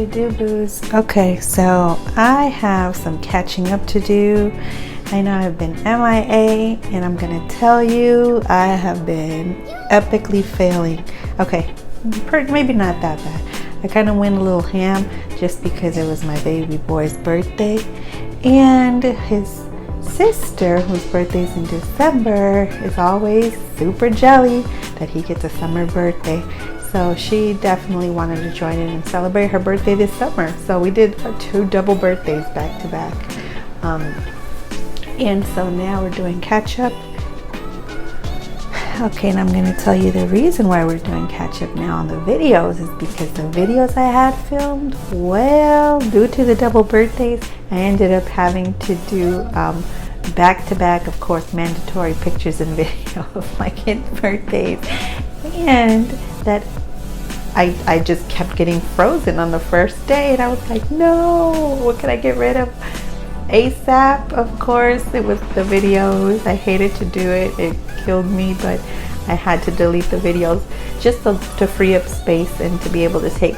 you do, booze? Okay, so I have some catching up to do. I know I've been MIA, and I'm gonna tell you I have been epically failing. Okay, maybe not that bad. I kind of went a little ham just because it was my baby boy's birthday, and his sister, whose birthday's in December, is always super jelly that he gets a summer birthday. So she definitely wanted to join in and celebrate her birthday this summer. So we did 2 double birthdays back to back. And so now we're doing catch up. Okay, and I'm going to tell you the reason why we're doing catch up now on the videos is because the videos I had filmed, well, due to the double birthdays, I ended up having to do back to back, of course, mandatory pictures and video of my kids' birthdays. And that I just kept getting frozen on the first day, and I was like, no, what can I get rid of ASAP? Of course, it was the videos. I hated to do it. It killed me, but I had to delete the videos just to free up space and to be able to take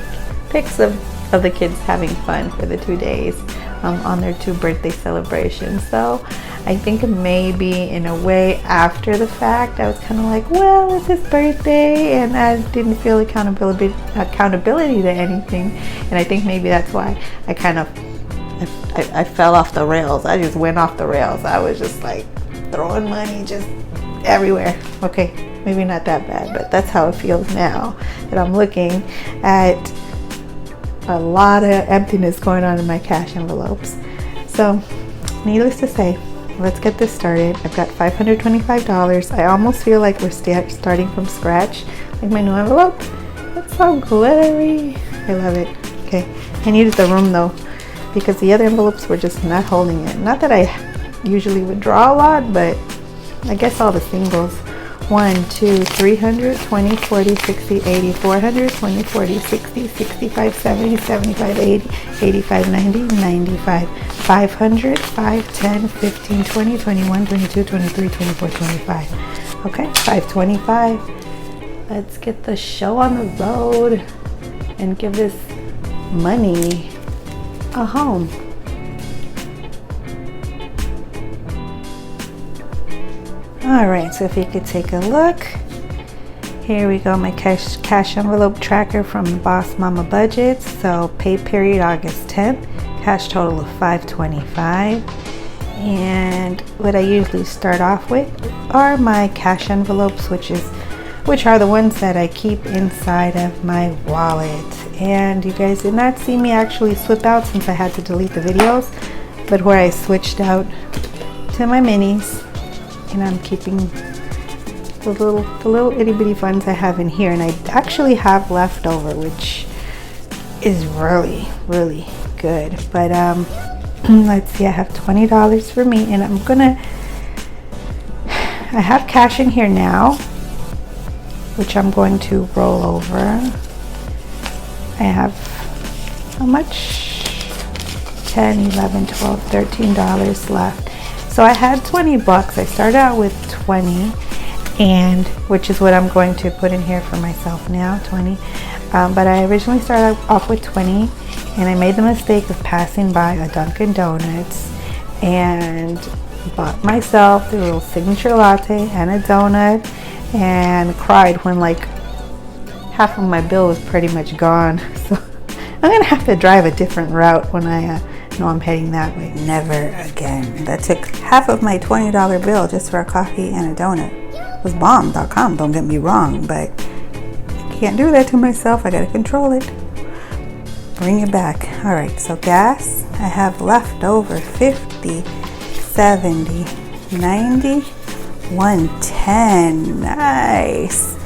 pics of the kids having fun for the 2 days on their 2 birthday celebrations. So I think maybe in a way after the fact, I was kind of like, well, it's his birthday, and I didn't feel accountability to anything. And I think maybe that's why I kind of I fell off the rails. I just went off the rails. I was just like throwing money just everywhere. Okay, maybe not that bad, but that's how it feels now that I'm looking at a lot of emptiness going on in my cash envelopes. So needless to say, let's get this started. I've got $525. I almost feel like we're starting from scratch. Like my new envelope, it's so glittery. I love it. Okay, I needed the room though, because the other envelopes were just not holding it. Not that I usually would draw a lot, but I guess all the singles. 1, 2, 300, 20, 40, 60, 80, 400, 20, 40, 60, 65, 70, 75, 80, 85, 90, 95, 500, 5, 10, 15, 20, 21, 22, 23, 24, 25. Okay, 525. Let's get the show on the road and give this money a home. Alright, so if you could take a look, here we go, my cash envelope tracker from Boss Mama Budgets. So pay period August 10th, cash total of $525. And what I usually start off with are my cash envelopes, which are the ones that I keep inside of my wallet. And you guys did not see me actually flip out since I had to delete the videos, but where I switched out to my minis, and I'm keeping the little itty bitty funds I have in here, and I actually have leftover, which is really, really good. But let's see, I have $20 for me, and I have cash in here now, which I'm going to roll over. I have, how much? 10, 11, 12, $13 left. So I had 20 bucks. I started out with 20, and which is what I'm going to put in here for myself now, 20. But I originally started off with 20, and I made the mistake of passing by a Dunkin' Donuts and bought myself the little signature latte and a donut, and cried when like half of my bill was pretty much gone. So I'm gonna have to drive a different route when I know I'm heading that way. Never again. That took half of my $20 bill just for a coffee and a donut. It was bomb.com, don't get me wrong, but I can't do that to myself. I gotta control it. Bring it back. All right, so gas, I have left over 50, 70, 90, 110. Nice.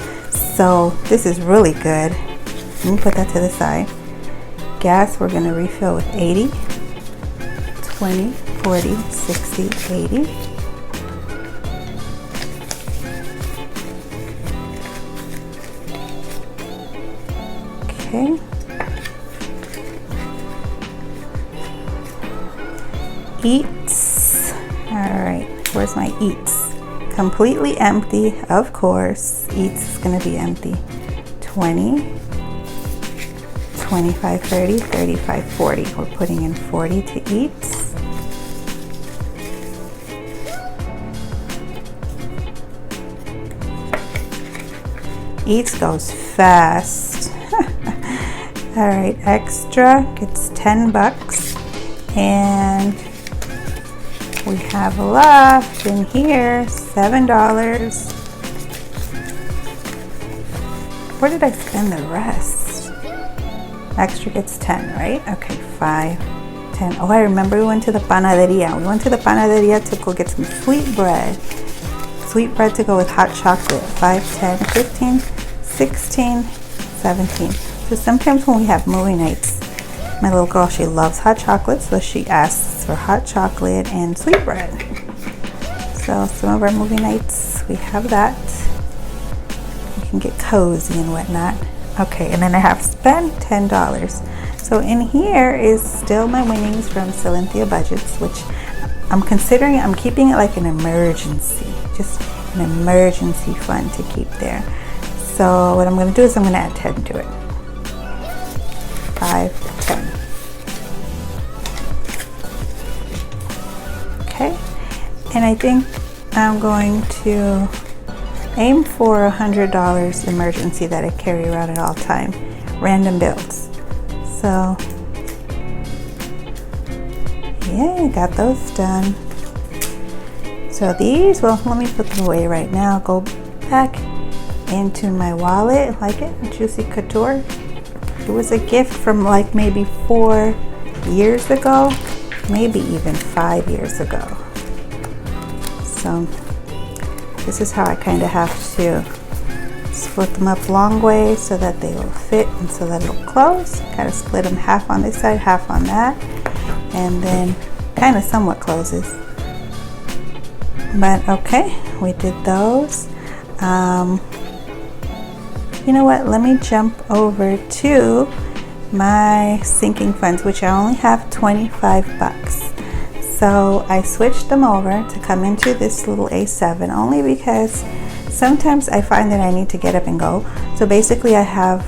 So this is really good. Let me put that to the side. Gas, we're gonna refill with 80, 20, 40, 60, 80. Okay. Eats. All right, where's my eats? Completely empty, of course. Eats is gonna be empty. 20, 25, 30, 35, 40. We're putting in 40 to eats. Eats goes fast. All right, extra gets 10 bucks. And we have left in here $7. Where did I spend the rest? Extra gets 10, right? Okay, 5, 10. Oh, I remember we went to the panaderia. We went to the panaderia to go get some sweet bread. Sweet bread to go with hot chocolate. 5, 10, 15, 16, 17. So sometimes when we have movie nights, my little girl, she loves hot chocolate, so she asks for hot chocolate and sweet bread. So some of our movie nights, we have that. You can get cozy and whatnot. Okay, and then I have spent $10. So in here is still my winnings from Cynthia Budgets, which I'm considering, I'm keeping it like an emergency, just an emergency fund to keep there. So what I'm going to do is I'm going to add 10 to it. 5, 10. Okay, and I think I'm going to aim for $100 emergency that I carry around at all time, random bills. So yeah, got those done. So these, well, let me put them away right now. Go back into my wallet. Like it, Juicy Couture. It was a gift from like maybe 4 years ago, maybe even 5 years ago. So this is how I kind of have to split them up long way so that they will fit and so that it'll close. Kind of split them half on this side, half on that, and then kind of somewhat closes. But okay, we did those. You know what, let me jump over to my sinking funds, which I only have 25 bucks. So I switched them over to come into this little A7 only because sometimes I find that I need to get up and go. So basically I have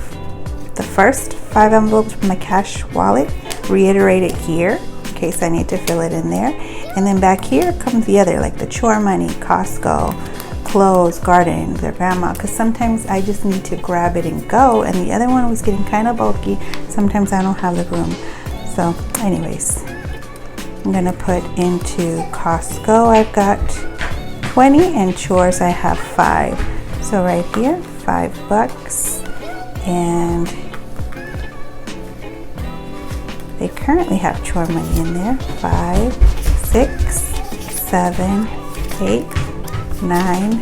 the first 5 envelopes from my cash wallet reiterated here in case I need to fill it in there. And then back here comes the other, like the chore money, Costco, clothes, garden, their grandma, because sometimes I just need to grab it and go, and the other one was getting kind of bulky. Sometimes I don't have the room. So anyways, I'm gonna put into Costco, I've got 20, and chores I have 5. So right here, 5 bucks, and they currently have chore money in there. 5, 6, 7, 8, 9,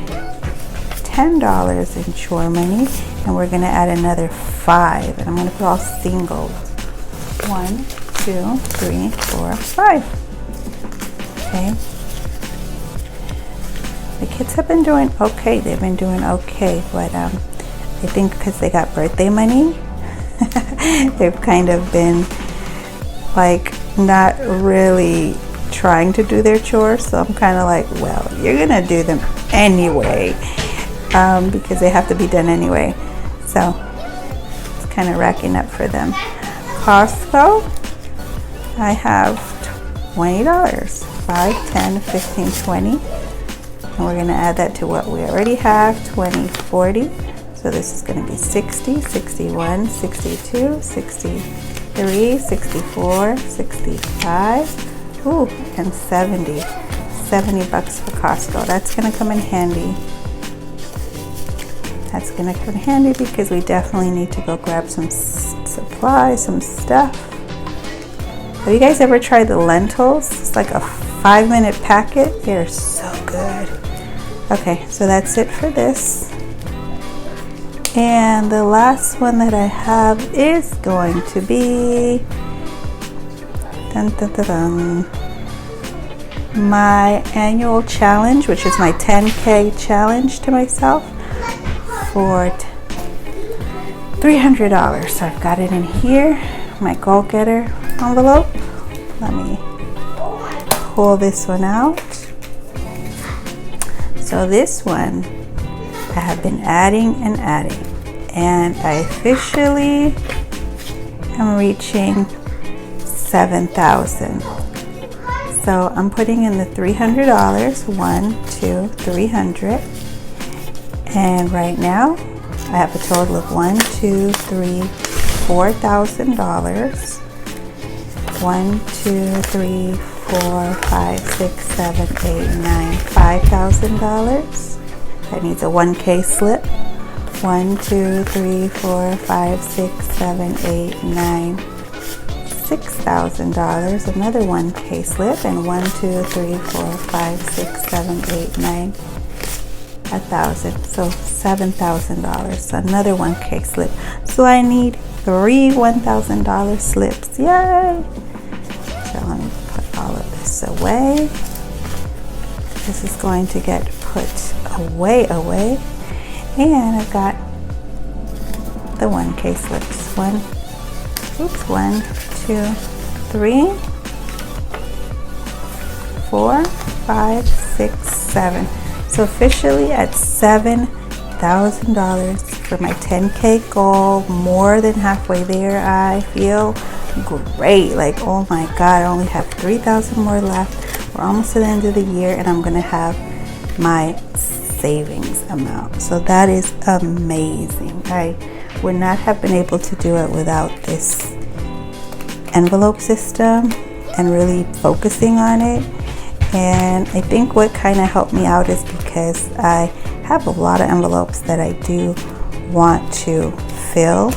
$10 in chore money, and we're gonna add another 5, and I'm gonna put all singles. 1, 2, 3, 4, 5. Okay. The kids have been doing okay. They've been doing okay, but I think because they got birthday money, they've kind of been like not really trying to do their chores. So I'm kind of like, well, you're gonna do them anyway, because they have to be done anyway. So it's kind of racking up for them. Costco, I have $20. 5, 10, 15, 20. And we're gonna add that to what we already have, 20, 40. So this is gonna be 60, 61, 62, 63, 64, 65, ooh, and 70. 70 bucks for Costco. That's gonna come in handy. That's gonna come in handy because we definitely need to go grab some supplies, some stuff. Have you guys ever tried the lentils? It's like a 5-minute packet. They're so good. Okay, so that's it for this. And the last one that I have is going to be dun, dun, dun, dun, my annual challenge, which is my 10K challenge to myself for $300. So I've got it in here, my goal getter envelope. Let me pull this one out. So this one I have been adding and adding, and I officially I'm reaching 7,000. So I'm putting in the $300, 1, 2, 300. And right now I have a total of $1, 2, 3, $4,000. 1, 2, 3, 4, 5, 6, 7, 8, 9, $5,000. That needs a 1K slip. 1, 2, 3, 4, 5, 6, 7, 8, 9, $6,000. Another 1K slip, and 1, 2, 3, 4, 5, 6, 7, 8, 9, $1,000. So $7,000. So another 1K slip. So I need 3 $1,000 slips. Yay! So let me put all of this away. This is going to get put away. And I've got the 1K slips. 1, 2, 3, 4, 5, 6, 7. So officially at $7,000 for my 10K goal, more than halfway there. I feel great. Like, oh my God, I only have 3,000 more left. We're almost to the end of the year, and I'm gonna have my savings amount. So that is amazing. I would not have been able to do it without this envelope system and really focusing on it. And I think what kind of helped me out is because I have a lot of envelopes that I do want to fill,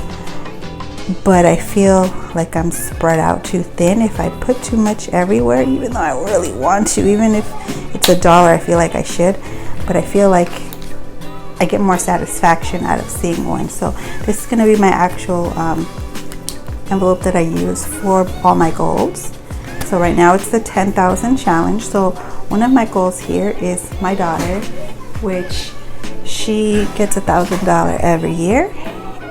but I feel like I'm spread out too thin if I put too much everywhere, even though I really want to. Even if it's $1, I feel like I should, but I feel like I get more satisfaction out of seeing one. So this is going to be my actual envelope that I use for all my goals. So right now it's the 10,000 challenge. So one of my goals here is my daughter, which she gets $1,000 every year.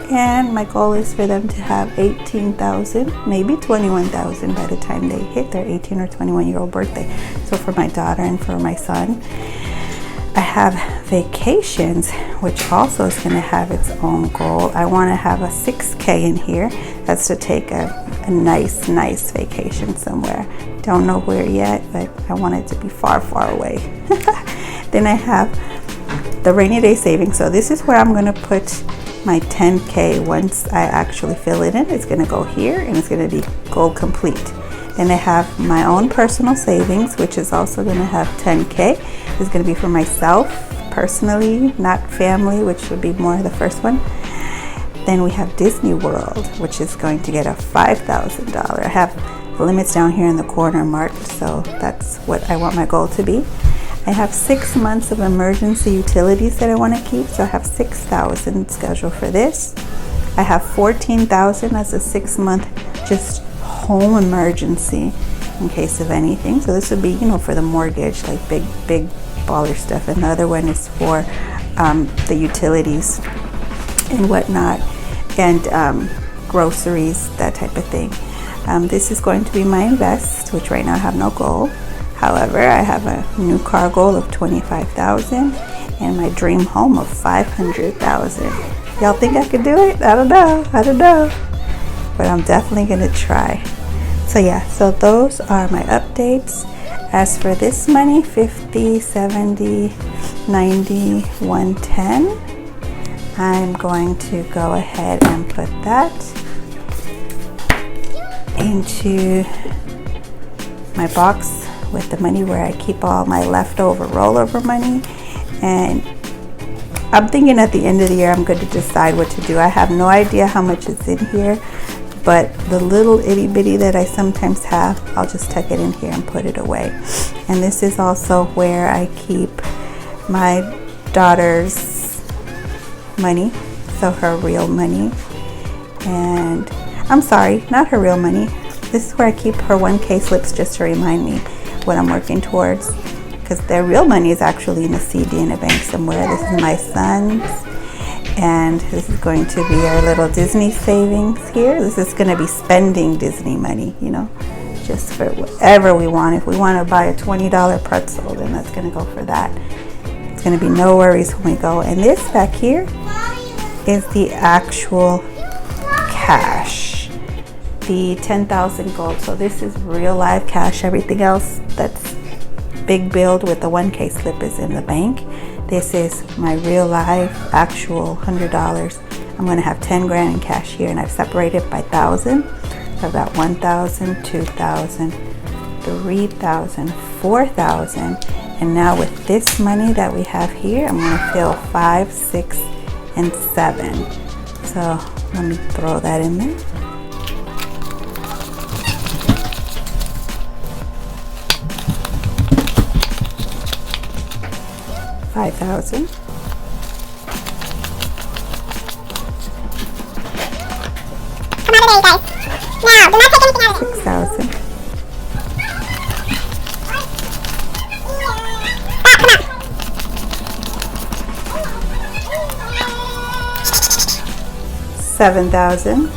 And my goal is for them to have 18,000, maybe 21,000 by the time they hit their 18 or 21-year-old birthday. So for my daughter and for my son, I have vacations, which also is going to have its own goal. I want to have a 6K in here. That's to take a nice vacation somewhere. Don't know where yet, but I want it to be far away. Then I have the rainy day savings. So this is where I'm going to put my 10K. Once I actually fill it in, it's going to go here, and it's going to be goal complete. Then I have my own personal savings, which is also going to have 10K. It's going to be for myself personally, not family, which would be more the first one. Then we have Disney World, which is going to get a $5,000. I have the limits down here in the corner marked, so that's what I want my goal to be. I have 6 months of emergency utilities that I want to keep, so I have 6,000 scheduled for this. I have 14,000 as a 6-month just home emergency in case of anything. So this would be, for the mortgage, like big baller stuff. And the other one is for the utilities and whatnot, and groceries, that type of thing. This is going to be my invest, which right now I have no goal. However, I have a new car goal of 25,000 and my dream home of 500,000. Y'all think I could do it? I don't know, but I'm definitely gonna try. So yeah, so those are my updates. As for this money, 50, 70, 90, 110, I'm going to go ahead and put that into my box with the money where I keep all my leftover rollover money. And I'm thinking at the end of the year I'm going to decide what to do. I have no idea how much is in here, but the little itty bitty that I sometimes have, I'll just tuck it in here and put it away. And this is also where I keep my daughter's money, so her real money. And I'm sorry, not her real money. This is where I keep her 1K slips, just to remind me what I'm working towards, because their real money is actually in a CD in a bank somewhere. This is my son's, and this is going to be our little Disney savings here. This is going to be spending Disney money, just for whatever we want. If we want to buy a $20 pretzel, then that's going to go for that. It's going to be no worries when we go. And this back here is the actual cash. the 10,000 gold. So this is real live cash. Everything else that's big build with the 1K slip is in the bank. This is my real life actual $100. I'm going to have 10 grand in cash here, and I've separated by 1,000. So I've got 1,000, 2,000, 3,000, 4,000. And now with this money that we have here, I'm going to fill 5, 6, and 7. So let me throw that in there. $5,000. Come out of there, you guys. Now, do not take anything out of it. 6,000. Come out. 7,000.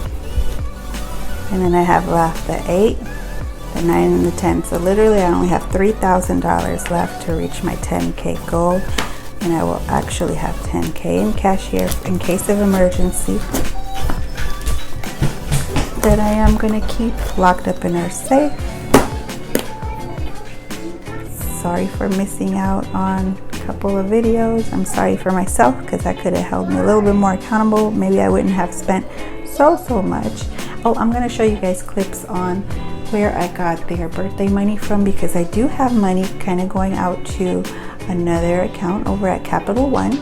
And then I have left the 8, the 9, and the 10. So literally I only have $3,000 left to reach my 10K goal. And I will actually have 10K in cash here in case of emergency that I am going to keep locked up in our safe. Sorry for missing out on a couple of videos. I'm sorry for myself because I could have held me a little bit more accountable. Maybe I wouldn't have spent so much. Oh, I'm going to show you guys clips on where I got their birthday money from, because I do have money kind of going out to another account over at Capital One,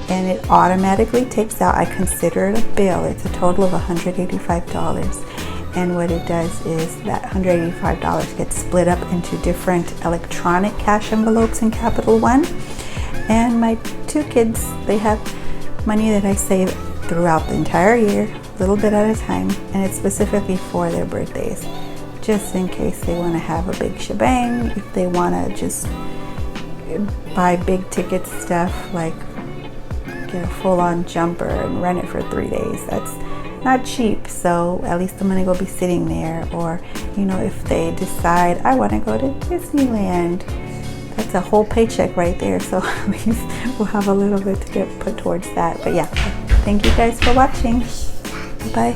and it automatically takes out, I consider it a bill. It's a total of $185. And what it does is that $185 gets split up into different electronic cash envelopes in Capital One. And my 2 kids, they have money that I save throughout the entire year, a little bit at a time, and it's specifically for their birthdays, just in case they want to have a big shebang, if they want to just buy big ticket stuff like get a full-on jumper and rent it for 3 days. That's not cheap, so at least the money will be sitting there. Or, you know, if they decide I want to go to Disneyland, that's a whole paycheck right there, so at least we'll have a little bit to get put towards that. But yeah, thank you guys for watching. Bye.